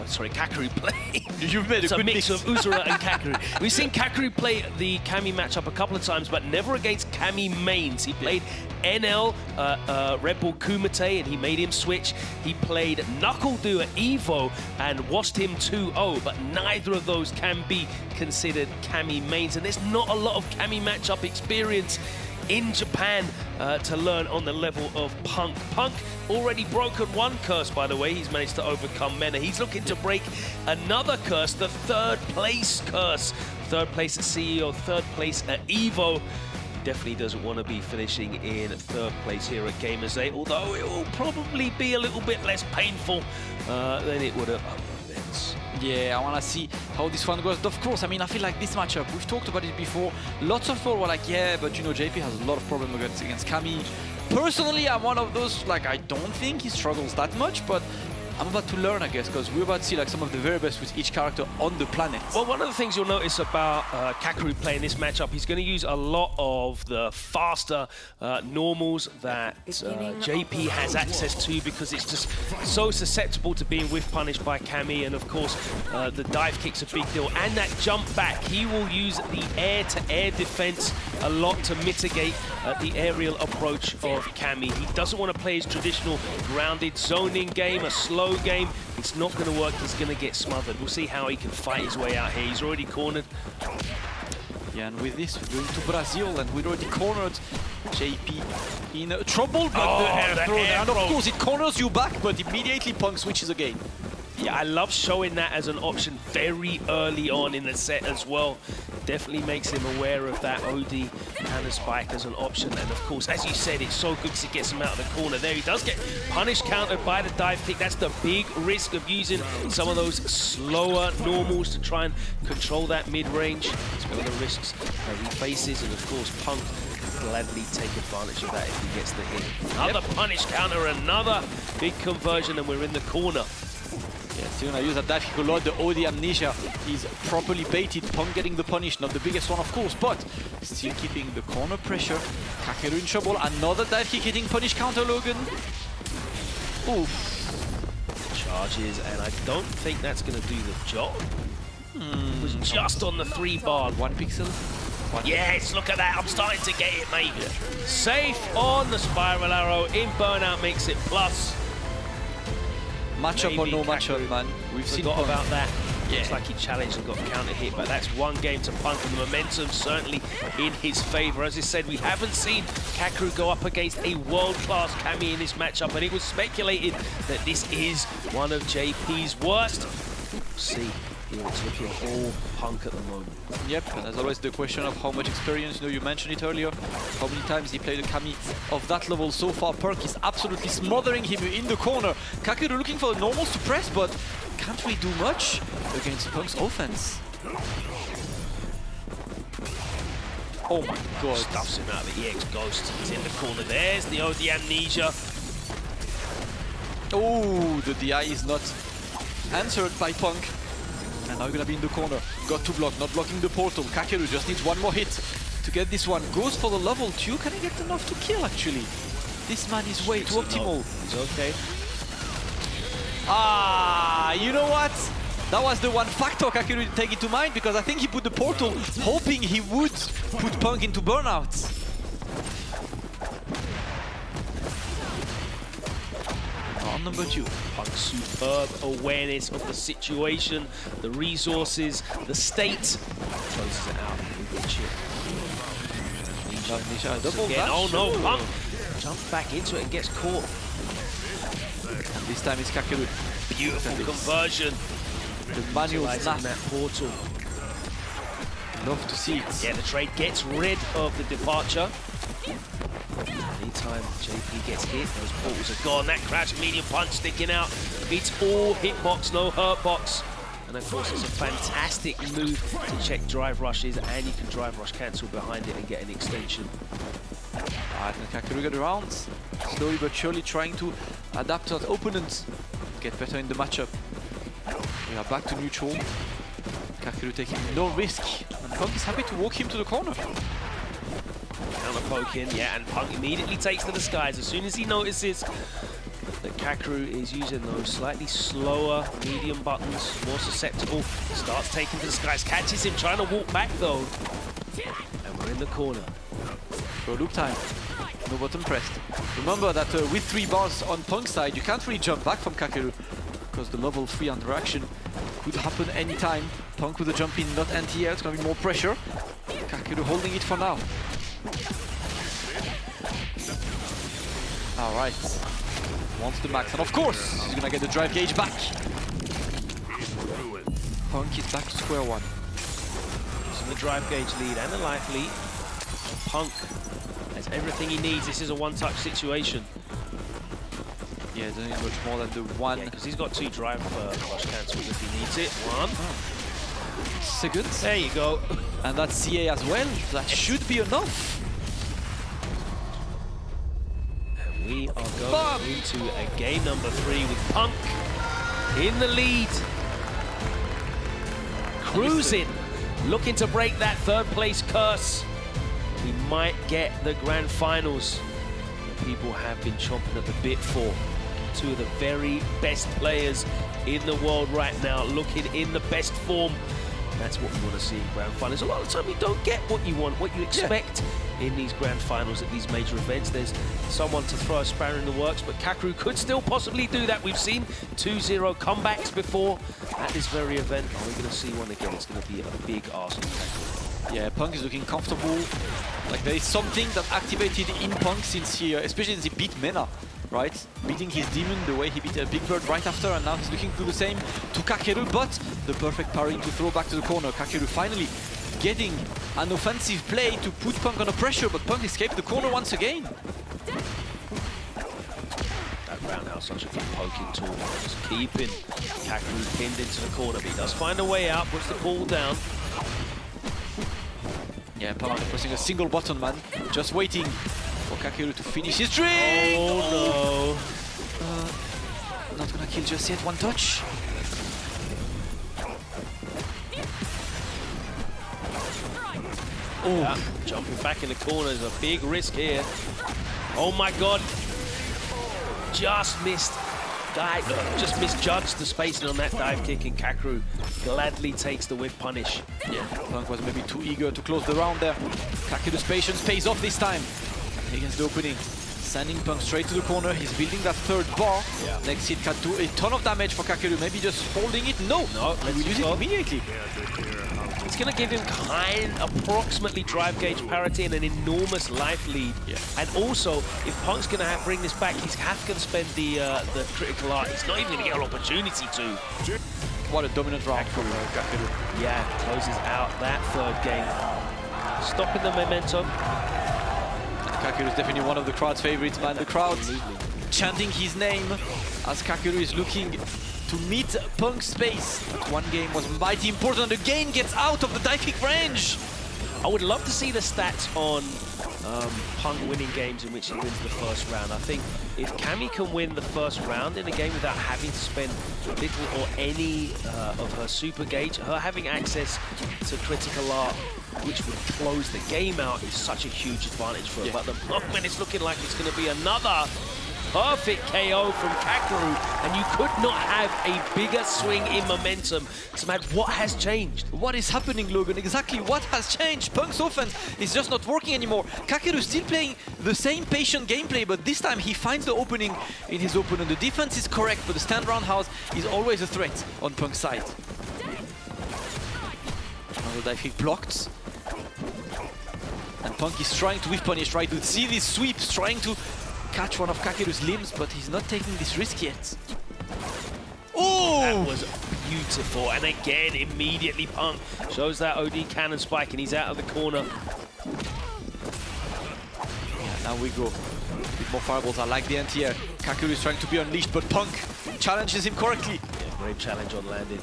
sorry, Kakeru play. You've made a good mix of Uzura and Kakeru. We've seen Kakeru play the Cammy matchup a couple of times, but never against Cammy mains. He played NL, Red Bull Kumite, and he made him switch. He played Knuckle-Do at EVO and washed him 2-0, but neither of those can be considered Cammy mains. And there's not a lot of Cammy matchup experience in Japan to learn on the level of Punk. Punk already broken one curse, by the way. He's managed to overcome Mena. He's looking to break another curse, the third place curse. Third place at CEO, third place at EVO. Definitely doesn't want to be finishing in third place here at Gamers8, although it will probably be a little bit less painful than it would have otherwise. Yeah, I want to see how this one goes. Of course, I mean, I feel like this matchup, we've talked about it before. Lots of people were like, yeah, but you know, JP has a lot of problems against Cammy. Personally, I'm one of those, like, I don't think he struggles that much, but I'm about to learn, I guess, because we're about to see like some of the very best with each character on the planet. Well, one of the things you'll notice about Kakeru playing this matchup, he's going to use a lot of the faster normals that JP has access to, because it's just so susceptible to being whiff punished by Cammy, and of course the dive kick's a big deal, and that jump back. He will use the air-to-air defense a lot to mitigate the aerial approach of Cammy. He doesn't want to play his traditional grounded zoning game, a slow game. It's not going to work. He's going to get smothered. We'll see how he can fight his way out here. He's already cornered. Yeah, and with this, we're going to Brazil, and we've already cornered JP in trouble, but the air throw, and of course it corners you back, but immediately Punk switches again. Yeah, I love showing that as an option very early on in the set as well. Definitely makes him aware of that OD counter spike as an option. And of course, as you said, it's so good to get him out of the corner there. He does get punished, countered by the dive kick. That's the big risk of using some of those slower normals to try and control that mid-range. It's one of the risks that he faces. And of course, Punk will gladly take advantage of that if he gets the hit. Another punish counter, another big conversion, and we're in the corner. Yeah, still gonna use that dive kick a lot. The OD Amnesia is properly baited. Punk getting the punish, not the biggest one of course, but still keeping the corner pressure. Kakeru in trouble. Another dive kick hitting punish counter, Logan. Oof. Charges, and I don't think that's gonna do the job. It was just on the 3-bar. 1 pixel. Yes, look at that. I'm starting to get it, mate. Yeah. Safe on the spiral arrow. In burnout makes it plus. Matchup or no matchup, man. We've seen about that. Yeah. Looks like he challenged and got counter hit, but that's one game to Punk, and the momentum certainly in his favor. As I said, we haven't seen Kakeru go up against a world-class Cammy in this matchup, and it was speculated that this is one of JP's worst. We'll see. It's looking all Punk at the moment. Yep, and there's always the question of how much experience. You know, you mentioned it earlier, how many times he played a Cammy of that level so far. Punk is absolutely smothering him in the corner. Kakeru looking for the normals to press, but can't really do much against Punk's offense. Oh my god. Stuffs him out of the EX Ghost. He's in the corner. There's the OD Amnesia. Oh, the DI is not answered by Punk. And now you're gonna be in the corner. Got to block, not blocking the portal. Kakeru just needs one more hit to get this one. Goes for the level 2. Can he get enough to kill, actually? This man is way too optimal. He's okay. Ah, you know what? That was the one factor Kakeru didn't take into mind, because I think he put the portal hoping he would put Punk into burnout. On number 2. Punk's superb awareness of the situation, the resources, the state. Closes it out. Double dash. Oh no, Punk jumps back into it and gets caught. And this time it's Kakeru. Beautiful conversion. The manual snap. That portal. Love to see it. Yeah, the trade gets rid of the departure. Anytime JP gets hit, those portals are gone. That crash medium punch sticking out. It's all hitbox, no hurt box. And of course, it's a fantastic move to check drive rushes, and you can drive rush cancel behind it and get an extension. Alright, and Kakeru get around. Slowly but surely trying to adapt to that opponent. Get better in the matchup. We are back to neutral. Kakeru taking no risk. And Punk is happy to walk him to the corner. Counter poking, yeah, and Punk immediately takes to the skies as soon as he notices that Kakeru is using those slightly slower medium buttons, more susceptible. Starts taking to the skies, catches him, trying to walk back though. And we're in the corner. For loop time, no button pressed. Remember that with 3 bars on Punk's side, you can't really jump back from Kakeru because the level 3 interaction could happen anytime. Punk with a jump in, not anti-air, it's gonna be more pressure. Kakeru holding it for now. Alright, wants the max, and of course, he's gonna get the drive gauge back. Punk is back to square one. Using the drive gauge lead and the life lead. Punk has everything he needs. This is a one-touch situation. Yeah, doesn't need much more than the one. Yeah, because he's got 2 drive flush cancels if he needs it. 1. Second. There you go. And that's CA as well. That should be enough. And we are going into a game number 3 with Punk in the lead. Cruising, looking to break that 3rd place curse. He might get the grand finals that people have been chomping at the bit for. 2 of the very best players in the world right now, looking in the best form. That's what we want to see in grand finals. A lot of the time you don't get what you want, what you expect in these grand finals at these major events. There's someone to throw a spanner in the works, but Kakeru could still possibly do that. We've seen 2-0 comebacks before at this very event. Are we going to see one again? It's going to be a big ask from Kakeru. Yeah, Punk is looking comfortable. Like there is something that activated in Punk since he, especially since he beat Mena, right? Beating his demon the way he beat a Big Bird right after, and now he's looking to do the same to Kakeru, but the perfect parry to throw back to the corner. Kakeru finally getting an offensive play to put Punk under pressure, but Punk escaped the corner once again. That roundhouse, such a good poking tool, just keeping Kakeru pinned into the corner, but he does find a way out, puts the ball down. Yeah, Punk pressing a single button, man, just waiting for Kakeru to finish his trick! Oh no! Not gonna kill just yet, 1 touch. Oh, yeah, jumping back in the corner is a big risk here. Oh my God! Just missed. Just misjudged the spacing on that dive kick, and Kakeru gladly takes the whip punish. Yeah, Punk was maybe too eager to close the round there. Kakeru's patience pays off this time against the opening. Sending Punk straight to the corner. He's building that 3rd bar. Yeah. Next hit can do a ton of damage for Kakeru. Maybe just holding it. No, he will use it immediately. It's going to give him approximately drive gauge parity and an enormous life lead. Yeah. And also, if Punk's going to bring this back, he's going to spend the critical art. He's not even going to get an opportunity to. What a dominant round from Kakeru. Yeah, closes out that 3rd game. Stopping the momentum. Kakeru is definitely one of the crowd's favorites, man. The crowd chanting his name as Kakeru is looking to meet Punk's space. That 1 game was mighty important. Again gets out of the dive kick range. I would love to see the stats on Punk winning games in which he wins the 1st round. I think if Cammy can win the 1st round in a game without having to spend little or any of her super gauge, her having access to critical art, which would close the game out, is such a huge advantage for her. But the moment it's looking like it's going to be another perfect KO from Kakeru, and you could not have a bigger swing in momentum. So, man, what has changed? What is happening, Logan? Exactly what has changed? Punk's offense is just not working anymore. Kakeru still playing the same patient gameplay, but this time he finds the opening in his opponent. The defense is correct, but the stand roundhouse is always a threat on Punk's side. Another dive kick blocked. And Punk is trying to whiff punish, right? To see these sweeps, trying to catch one of Kakeru's limbs, but he's not taking this risk yet. Oh! That was beautiful, and again, immediately Punk shows that OD cannon spike, and he's out of the corner. Yeah, now we go. A bit more fireballs. I like the anti-air. Kakeru is trying to be unleashed, but Punk challenges him correctly. Yeah, great challenge on landing.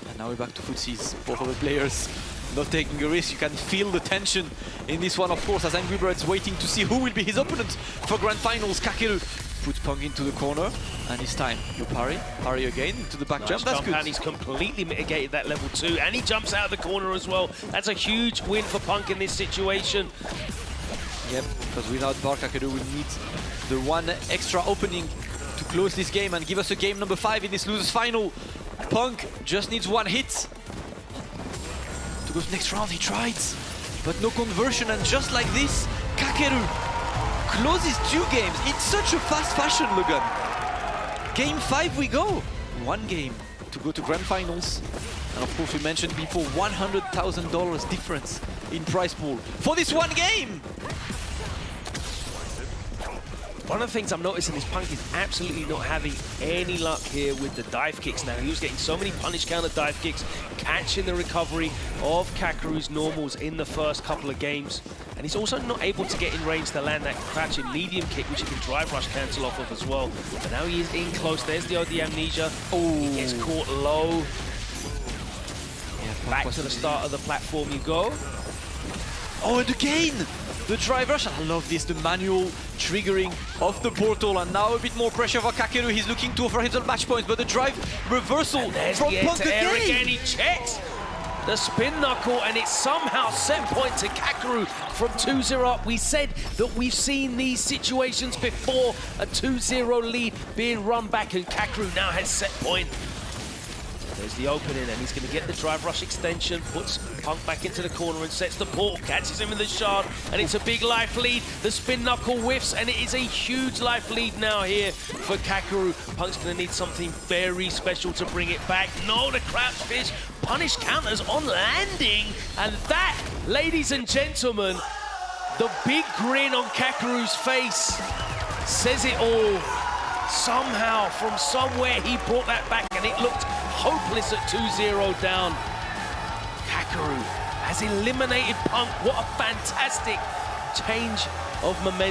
And now we're back to footsies. Both of the players not taking a risk. You can feel the tension in this one, of course, as Angry Bird's waiting to see who will be his opponent for grand finals. Kakeru puts Punk into the corner, and it's time. You parry again into the back jump. That's good. And he's completely mitigated that level 2, and he jumps out of the corner as well. That's a huge win for Punk in this situation. Yep, because without bar, Kakeru will need the one extra opening to close this game and give us a game number 5 in this losers final. Punk just needs one hit to go to the next round. He tried, but no conversion, and just like this, Kakeru closes 2 games in such a fast fashion, Logan. Game 5 we go. 1 game to go to grand finals. And of course, we mentioned before, $100,000 difference in prize pool for this 1 game. One of the things I'm noticing is Punk is absolutely not having any luck here with the dive kicks now. He was getting so many punish counter dive kicks, catching the recovery of Kakeru's normals in the first couple of games. And he's also not able to get in range to land that crouching medium kick, which he can drive rush cancel off of as well. But now he is in close. There's the OD amnesia. Oh, he gets caught low. Yeah, back to the start of the platform you go. Oh, and again! The drive rush, I love this, the manual triggering of the portal, and now a bit more pressure for Kakeru. He's looking to offer himself match points, but the drive reversal from Punk again. He checks the spin knuckle, and it's somehow set point to Kakeru from 2-0 up. We said that we've seen these situations before, a 2-0 lead being run back, and Kakeru now has set point. There's the opening, and he's going to get the drive rush extension, puts Punk back into the corner and sets the portal, catches him in the shard, and it's a big life lead. The spin knuckle whiffs, and it is a huge life lead now here for Kakeru. Punk's going to need something very special to bring it back. No, the crouch fish punish counters on landing, and that, ladies and gentlemen, the big grin on Kakeru's face says it all. Somehow, from somewhere, he brought that back, and it looked hopeless at 2-0 down. Kakeru has eliminated Punk. What a fantastic change of momentum.